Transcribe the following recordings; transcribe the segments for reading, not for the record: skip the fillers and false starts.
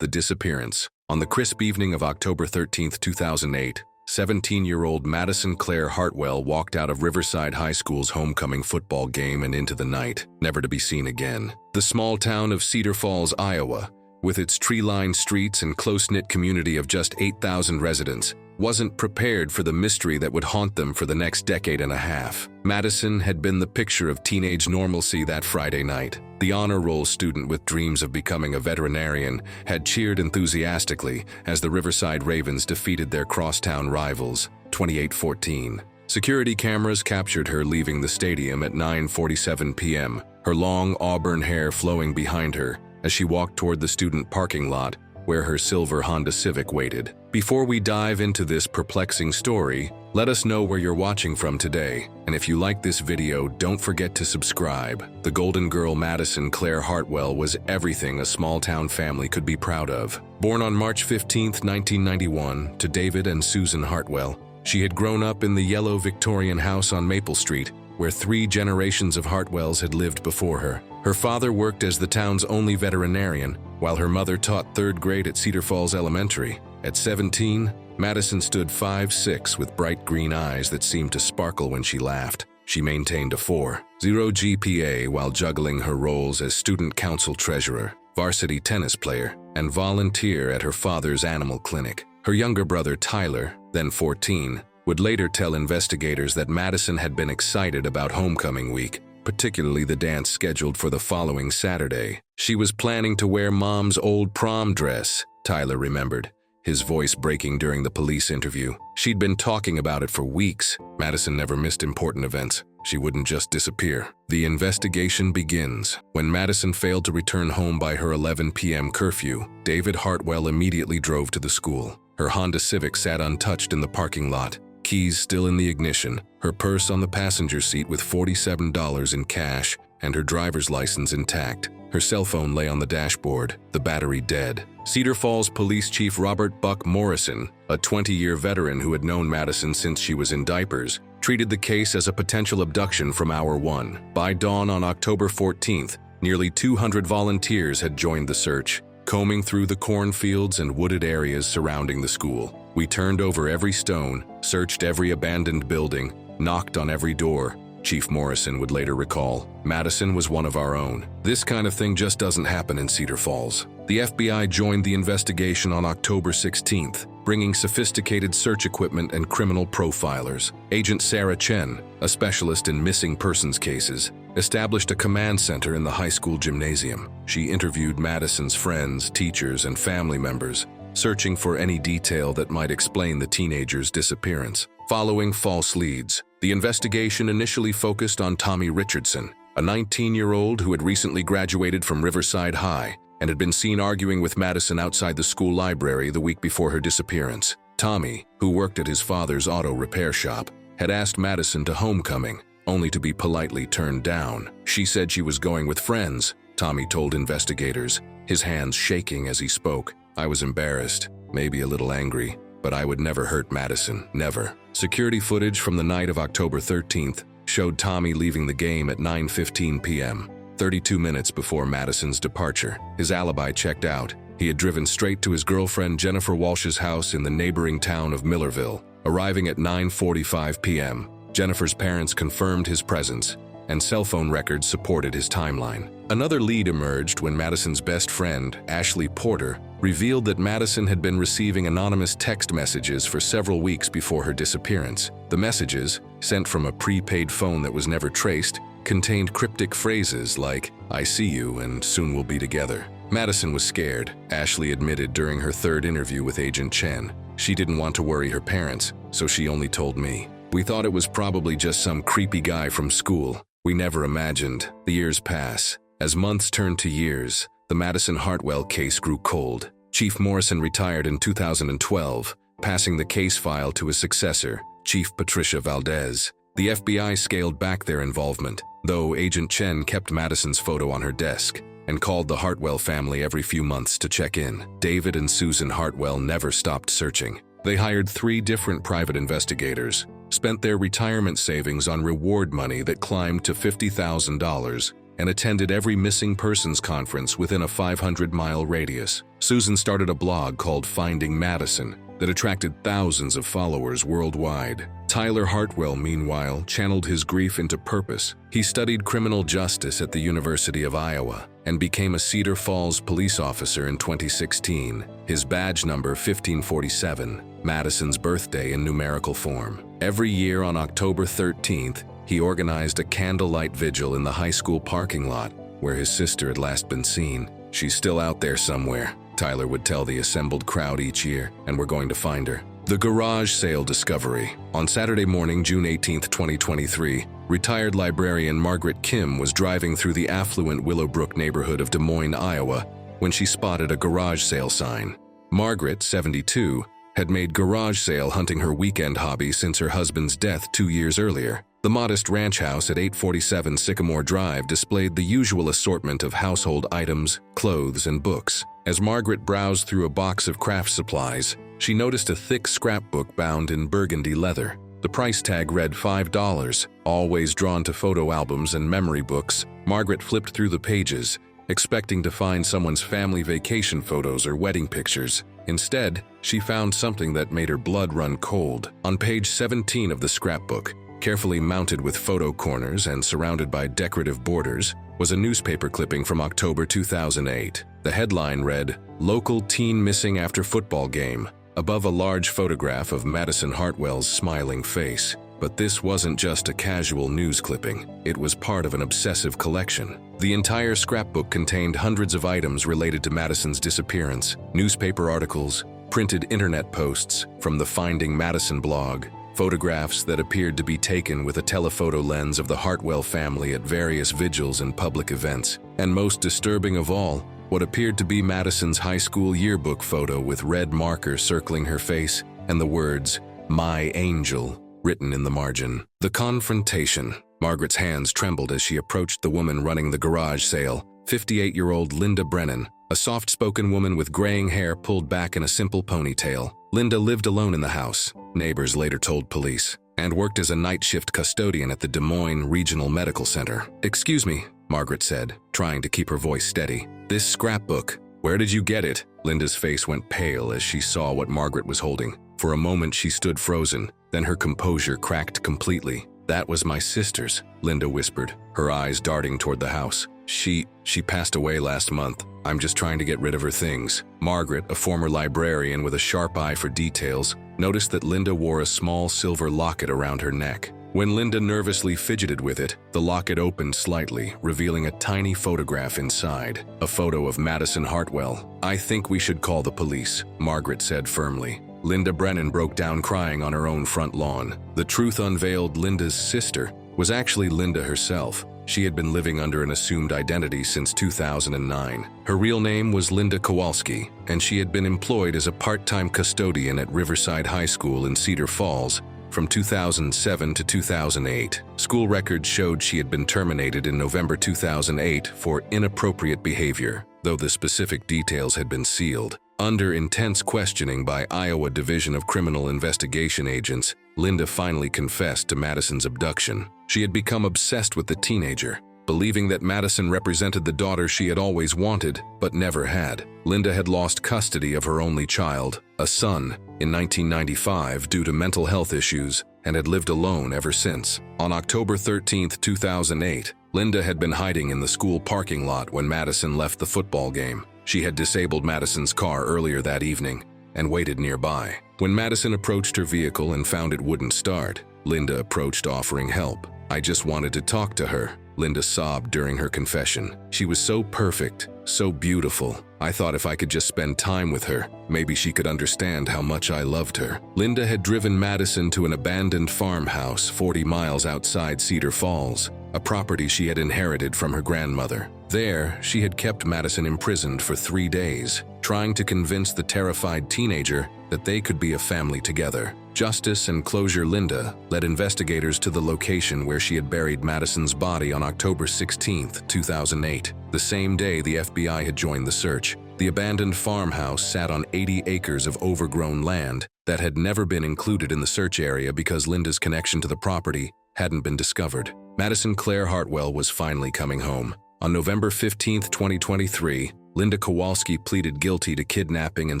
The disappearance. On the crisp evening of October 13, 2008, 17-year-old Madison Claire Hartwell walked out of Riverside High School's homecoming football game and into the night, never to be seen again. The small town of Cedar Falls, Iowa, with its tree-lined streets and close-knit community of just 8,000 residents, wasn't prepared for the mystery that would haunt them for the next decade and a half. Madison had been the picture of teenage normalcy that Friday night. The honor roll student with dreams of becoming a veterinarian had cheered enthusiastically as the Riverside Ravens defeated their crosstown rivals, 28-14. Security cameras captured her leaving the stadium at 9:47 p.m., her long auburn hair flowing behind her as she walked toward the student parking lot where her silver Honda Civic waited. Before we dive into this perplexing story, let us know where you're watching from today, and if you like this video, don't forget to subscribe. The golden girl Madison Claire Hartwell was everything a small-town family could be proud of. Born on March 15, 1991, to David and Susan Hartwell, she had grown up in the yellow Victorian house on Maple Street, where 3 generations of Hartwells had lived before her. Her father worked as the town's only veterinarian, while her mother taught 3rd grade at Cedar Falls Elementary. At 17, Madison stood 5'6" with bright green eyes that seemed to sparkle when she laughed. She maintained a 4.0 GPA while juggling her roles as student council treasurer, varsity tennis player, and volunteer at her father's animal clinic. Her younger brother Tyler, then 14, would later tell investigators that Madison had been excited about homecoming week, particularly the dance scheduled for the following Saturday. She was planning to wear Mom's old prom dress, Tyler remembered, his voice breaking during the police interview. She'd been talking about it for weeks. Madison never missed important events. She wouldn't just disappear. The investigation begins. When Madison failed to return home by her 11 p.m. curfew, David Hartwell immediately drove to the school. Her Honda Civic sat untouched in the parking lot, keys still in the ignition, her purse on the passenger seat with $47 in cash, and her driver's license intact. Her cell phone lay on the dashboard, the battery dead. Cedar Falls Police Chief Robert "Buck" Morrison, a 20-year veteran who had known Madison since she was in diapers, treated the case as a potential abduction from hour 1. By dawn on October 14th, nearly 200 volunteers had joined the search, combing through the cornfields and wooded areas surrounding the school. We turned over every stone, searched every abandoned building, knocked on every door, Chief Morrison would later recall. Madison was one of our own. This kind of thing just doesn't happen in Cedar Falls. The FBI joined the investigation on October 16th, bringing sophisticated search equipment and criminal profilers. Agent Sarah Chen, a specialist in missing persons cases, established a command center in the high school gymnasium. She interviewed Madison's friends, teachers, and family members, searching for any detail that might explain the teenager's disappearance. Following false leads, the investigation initially focused on Tommy Richardson, a 19-year-old who had recently graduated from Riverside High and had been seen arguing with Madison outside the school library the week before her disappearance. Tommy, who worked at his father's auto repair shop, had asked Madison to homecoming, only to be politely turned down. She said she was going with friends, Tommy told investigators, his hands shaking as he spoke. I was embarrassed, maybe a little angry, but I would never hurt Madison, never. Security footage from the night of October 13th showed Tommy leaving the game at 9:15 p.m., 32 minutes before Madison's departure. His alibi checked out. He had driven straight to his girlfriend Jennifer Walsh's house in the neighboring town of Millerville. Arriving at 9:45 p.m., Jennifer's parents confirmed his presence, and cell phone records supported his timeline. Another lead emerged when Madison's best friend, Ashley Porter, revealed that Madison had been receiving anonymous text messages for several weeks before her disappearance. The messages, sent from a prepaid phone that was never traced, contained cryptic phrases like, "I see you and soon we'll be together." Madison was scared, Ashley admitted during her 3rd interview with Agent Chen. She didn't want to worry her parents, so she only told me. "We thought it was probably just some creepy guy from school. We never imagined." The years pass. As months turned to years, the Madison Hartwell case grew cold. Chief Morrison retired in 2012, passing the case file to his successor, Chief Patricia Valdez. The FBI scaled back their involvement, though Agent Chen kept Madison's photo on her desk and called the Hartwell family every few months to check in. David and Susan Hartwell never stopped searching. They hired 3 different private investigators, spent their retirement savings on reward money that climbed to $50,000, and attended every missing persons conference within a 500-mile radius. Susan started a blog called Finding Madison that attracted thousands of followers worldwide. Tyler Hartwell, meanwhile, channeled his grief into purpose. He studied criminal justice at the University of Iowa and became a Cedar Falls police officer in 2016. His badge number 1547, Madison's birthday in numerical form. Every year on October 13th, he organized a candlelight vigil in the high school parking lot where his sister had last been seen. "She's still out there somewhere," Tyler would tell the assembled crowd each year, "and we're going to find her." The garage sale discovery. On Saturday morning, June 18, 2023, retired librarian Margaret Kim was driving through the affluent Willowbrook neighborhood of Des Moines, Iowa, when she spotted a garage sale sign. Margaret, 72, had made garage sale hunting her weekend hobby since her husband's death 2 years earlier. The modest ranch house at 847 Sycamore Drive displayed the usual assortment of household items, clothes, and books. As Margaret browsed through a box of craft supplies, she noticed a thick scrapbook bound in burgundy leather. The price tag read $5. Always drawn to photo albums and memory books, Margaret flipped through the pages, expecting to find someone's family vacation photos or wedding pictures. Instead, she found something that made her blood run cold. On page 17 of the scrapbook, carefully mounted with photo corners and surrounded by decorative borders, was a newspaper clipping from October 2008. The headline read, "Local Teen Missing After Football Game," above a large photograph of Madison Hartwell's smiling face. But this wasn't just a casual news clipping. It was part of an obsessive collection. The entire scrapbook contained hundreds of items related to Madison's disappearance, newspaper articles, printed internet posts from the Finding Madison blog, photographs that appeared to be taken with a telephoto lens of the Hartwell family at various vigils and public events, and most disturbing of all, what appeared to be Madison's high school yearbook photo with red marker circling her face and the words, "My Angel," written in the margin. The confrontation. Margaret's hands trembled as she approached the woman running the garage sale, 58-year-old Linda Brennan, a soft-spoken woman with graying hair pulled back in a simple ponytail. Linda lived alone in the house, neighbors later told police, and worked as a night shift custodian at the Des Moines Regional Medical Center. "Excuse me," Margaret said, trying to keep her voice steady. "This scrapbook, where did you get it?" Linda's face went pale as she saw what Margaret was holding. For a moment she stood frozen, then her composure cracked completely. "That was my sister's," Linda whispered, her eyes darting toward the house. She passed away last month. I'm just trying to get rid of her things." Margaret, a former librarian with a sharp eye for details, noticed that Linda wore a small silver locket around her neck. When Linda nervously fidgeted with it, the locket opened slightly, revealing a tiny photograph inside. A photo of Madison Hartwell. "I think we should call the police," Margaret said firmly. Linda Brennan broke down crying on her own front lawn. The truth unveiled. Linda's sister was actually Linda herself. She had been living under an assumed identity since 2009. Her real name was Linda Kowalski, and she had been employed as a part-time custodian at Riverside High School in Cedar Falls from 2007 to 2008. School records showed she had been terminated in November 2008 for inappropriate behavior, though the specific details had been sealed. Under intense questioning by Iowa Division of Criminal Investigation agents, Linda finally confessed to Madison's abduction. She had become obsessed with the teenager, believing that Madison represented the daughter she had always wanted, but never had. Linda had lost custody of her only child, a son, in 1995 due to mental health issues, and had lived alone ever since. On October 13, 2008, Linda had been hiding in the school parking lot when Madison left the football game. She had disabled Madison's car earlier that evening and waited nearby. When Madison approached her vehicle and found it wouldn't start, Linda approached offering help. "I just wanted to talk to her," Linda sobbed during her confession. "She was so perfect, so beautiful. I thought if I could just spend time with her, maybe she could understand how much I loved her." Linda had driven Madison to an abandoned farmhouse 40 miles outside Cedar Falls, a property she had inherited from her grandmother. There, she had kept Madison imprisoned for 3 days, trying to convince the terrified teenager that they could be a family together. Justice and Closure Linda led investigators to the location where she had buried Madison's body on October 16, 2008, the same day the FBI had joined the search. The abandoned farmhouse sat on 80 acres of overgrown land that had never been included in the search area because Linda's connection to the property hadn't been discovered. Madison Claire Hartwell was finally coming home. On November 15, 2023, Linda Kowalski pleaded guilty to kidnapping and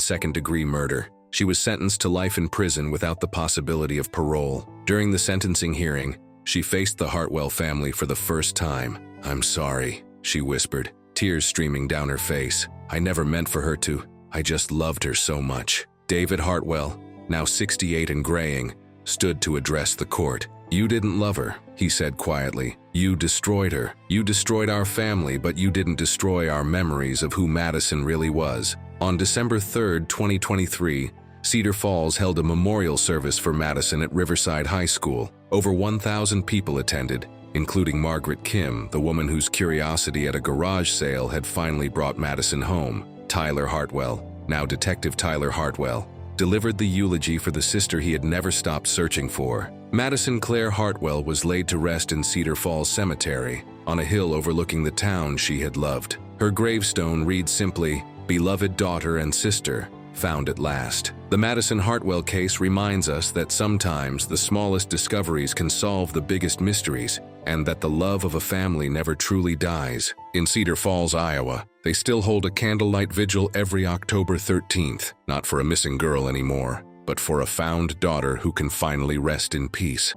second-degree murder. She was sentenced to life in prison without the possibility of parole. During the sentencing hearing, she faced the Hartwell family for the first time. "I'm sorry," she whispered, tears streaming down her face. "I never meant for her to. I just loved her so much." David Hartwell, now 68 and graying, stood to address the court. "You didn't love her," he said quietly. "You destroyed her. You destroyed our family, but you didn't destroy our memories of who Madison really was." On December 3, 2023, Cedar Falls held a memorial service for Madison at Riverside High School. Over 1,000 people attended, including Margaret Kim, the woman whose curiosity at a garage sale had finally brought Madison home. Tyler Hartwell, now Detective Tyler Hartwell, delivered the eulogy for the sister he had never stopped searching for. Madison Claire Hartwell was laid to rest in Cedar Falls Cemetery, on a hill overlooking the town she had loved. Her gravestone reads simply, "Beloved daughter and sister, found at last." The Madison Hartwell case reminds us that sometimes the smallest discoveries can solve the biggest mysteries, and that the love of a family never truly dies. In Cedar Falls, Iowa, they still hold a candlelight vigil every October 13th, not for a missing girl anymore, but for a found daughter who can finally rest in peace.